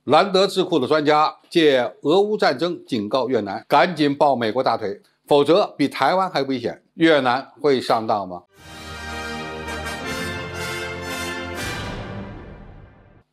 兰德智库的专家借俄乌战争警告越南，赶紧抱美国大腿，否则比台湾还危险。越南会上当吗？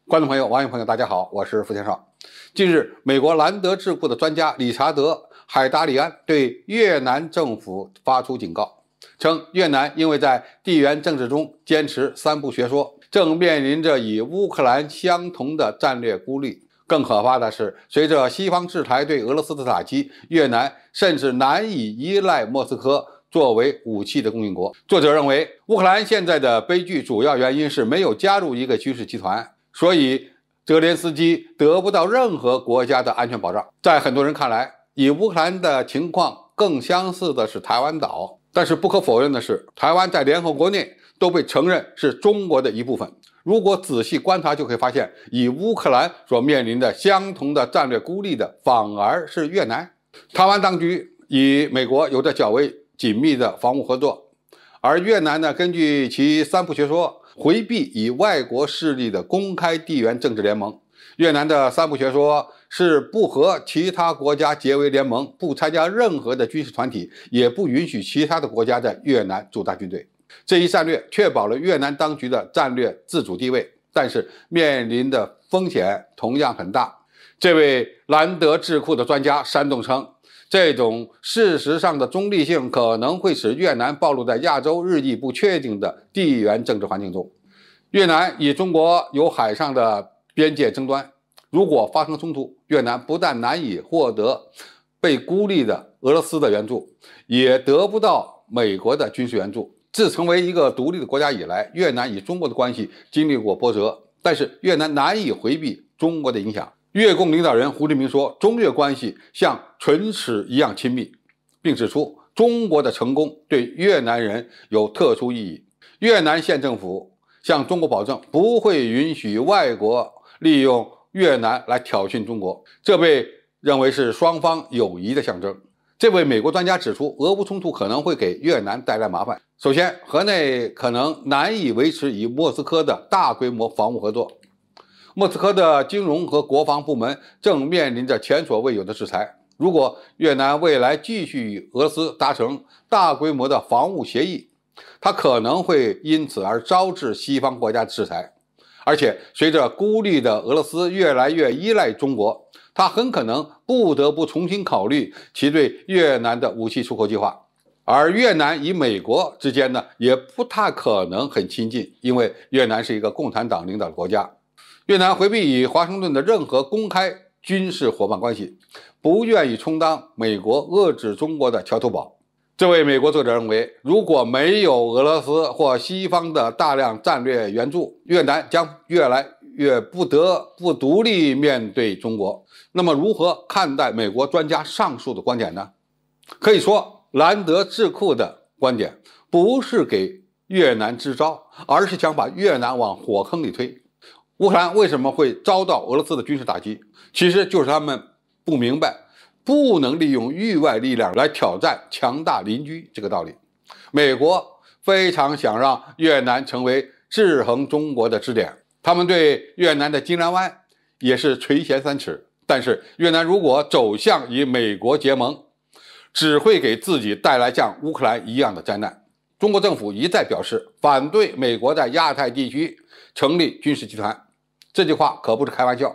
观众朋友、网友朋友，大家好，我是付天少。近日，美国兰德智库的专家理查德·海达里安对越南政府发出警告，称越南因为在地缘政治中坚持三不学说，正面临着与乌克兰相同的战略孤立。更可怕的是，随着西方制裁对俄罗斯的打击，越南甚至难以依赖莫斯科作为武器的供应国。作者认为，乌克兰现在的悲剧主要原因是没有加入一个军事集团，所以泽连斯基得不到任何国家的安全保障。在很多人看来，与乌克兰的情况更相似的是台湾岛，但是不可否认的是，台湾在联合国内都被承认是中国的一部分。如果仔细观察，就可以发现，与乌克兰所面临的相同的战略孤立的，反而是越南。台湾当局与美国有着较为紧密的防务合作，而越南呢，根据其三不学说，回避与外国势力的公开地缘政治联盟。越南的三不学说是不和其他国家结为联盟，不参加任何的军事团体，也不允许其他的国家在越南驻扎军队。这一战略确保了越南当局的战略自主地位，但是面临的风险同样很大。这位兰德智库的专家煽动称，这种事实上的中立性可能会使越南暴露在亚洲日益不确定的地缘政治环境中。越南与中国有海上的边界争端，如果发生冲突，越南不但难以获得被孤立的俄罗斯的援助，也得不到美国的军事援助。自成为一个独立的国家以来，越南与中国的关系经历过波折，但是越南难以回避中国的影响。越共领导人胡志明说，中越关系像唇齿一样亲密，并指出中国的成功对越南人有特殊意义。越南县政府向中国保证，不会允许外国利用越南来挑衅中国，这被认为是双方友谊的象征。这位美国专家指出，俄乌冲突可能会给越南带来麻烦。首先，河内可能难以维持与莫斯科的大规模防务合作。莫斯科的金融和国防部门正面临着前所未有的制裁。如果越南未来继续与俄罗斯达成大规模的防务协议，它可能会因此而招致西方国家的制裁。而且，随着孤立的俄罗斯越来越依赖中国，它很可能不得不重新考虑其对越南的武器出口计划。而越南与美国之间呢，也不太可能很亲近，因为越南是一个共产党领导的国家。越南回避与华盛顿的任何公开军事伙伴关系，不愿意充当美国遏制中国的桥头堡。这位美国作者认为，如果没有俄罗斯或西方的大量战略援助，越南将越来越不得不独立面对中国。那么如何看待美国专家上述的观点呢？可以说，兰德智库的观点不是给越南支招，而是想把越南往火坑里推。乌克兰为什么会遭到俄罗斯的军事打击？其实就是他们不明白不能利用域外力量来挑战强大邻居这个道理。美国非常想让越南成为制衡中国的支点，他们对越南的金兰湾也是垂涎三尺。但是越南如果走向与美国结盟，只会给自己带来像乌克兰一样的灾难。中国政府一再表示反对美国在亚太地区成立军事集团，这句话可不是开玩笑。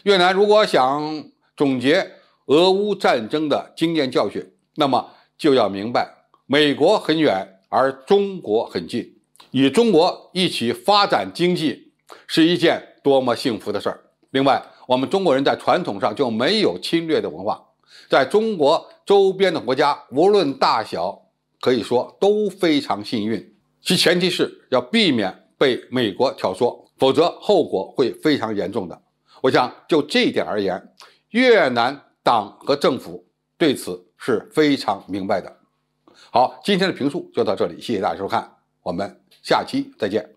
越南如果想总结俄乌战争的经验教训，那么就要明白，美国很远，而中国很近。与中国一起发展经济是一件多么幸福的事儿。另外，我们中国人在传统上就没有侵略的文化，在中国周边的国家，无论大小，可以说都非常幸运。其前提是要避免被美国挑唆，否则后果会非常严重的。我想就这一点而言，越南党和政府对此是非常明白的。好，今天的评述就到这里，谢谢大家收看，我们下期再见。